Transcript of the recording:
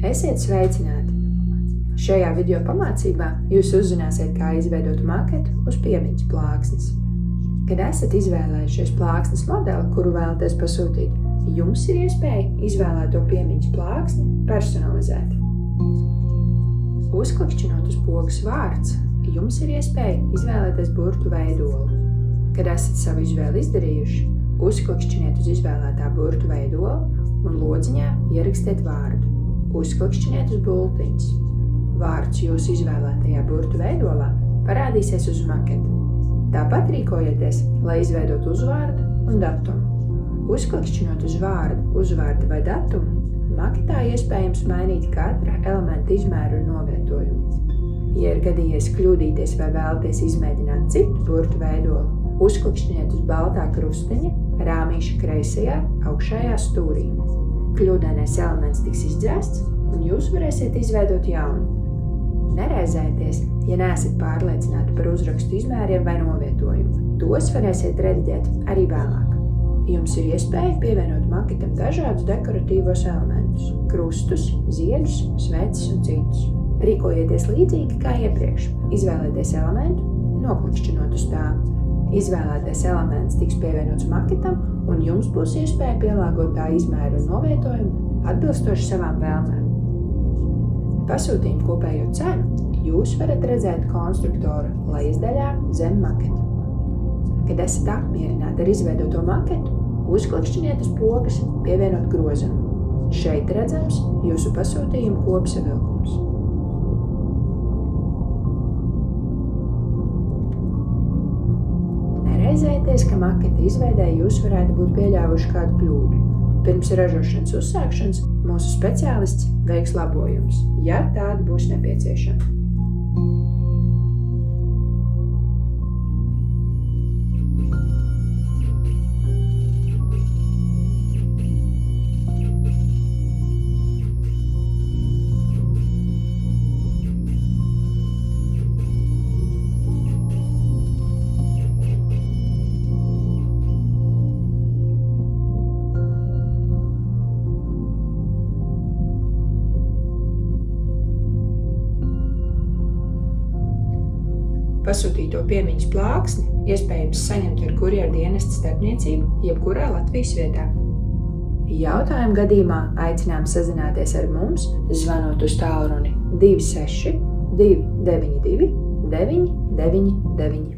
Esiet sveicināti! Šajā video pamācībā jūs uzzināsiet, kā izveidot maketu uz piemiņas plāksnes. Kad esat izvēlējušies plāksnes modeli, kuru vēlaties pasūtīt, jums ir iespēja izvēlēto piemiņas plāksni personalizēt. Uzklikšķinot uz pogas vārds, jums ir iespēja izvēlēties burtu veidolu. Kad esat savu izvēli izdarījuši, uzklikšķiniet uz izvēlētā burtu veidolu un lodziņā ierakstiet vārdu. Uzklikšķiniet uz bultiņas. Vārds jūsu izvēlētajā burtu veidolā parādīsies uz maketa. Tāpat rīkojieties, lai izveidot uzvārdu un datumu. Uzklikšķinot uz vārdu, uzvārdu vai datumu, maketā iespējams mainīt katra elementa izmēru un novietojumu. Ja ir gadījies kļūdīties vai vēlaties izmēģināt citu burtu veidolu, uzklikšķiniet uz baltā krustiņa rāmīša kreisajā augšējā stūrī. Kļūdainais elements tiks izdzēsts, un jūs varēsiet izveidot jaunu. Neraizējieties, ja neesat pārliecināti par uzrakstu izmēriem vai novietojumu. Tos varēsiet rediģēt arī vēlāk. Jums ir iespēja pievienot maketam dažādus dekoratīvos elementus – krustus, ziedus, sveces un citus. Rīkojieties līdzīgi kā iepriekš. Izvēlieties elementu, noklikšķinot uz tā. Izvēlētais elements tiks pievienots maketam, un jums būs iespēja pielāgot tā izmēru un novietojumu atbilstoši savām vēlmēm. Pasūtījumu kopējo cenu jūs varat redzēt konstruktora lejasdaļā zem maketa. Kad esat apmierināti ar izveidoto maketu, uzklikšķiniet uz pogas pievienot grozumu. Šeit redzams jūsu pasūtījumu kopsavilkums. Neraizējieties, ka maketa izveidē jūs varētu būt pieļāvuši kādu kļūdu. Pirms ražošanas uzsākšanas mūsu speciālists veiks labojumus, ja tādi būs nepieciešami. Pasūtīto piemiņas plāksni iespējams saņemt ar kurjerdienesta starpniecību jebkurā Latvijas vietā. Jautājumu gadījumā aicinām sazināties ar mums, zvanot uz tālruni 26 292 999.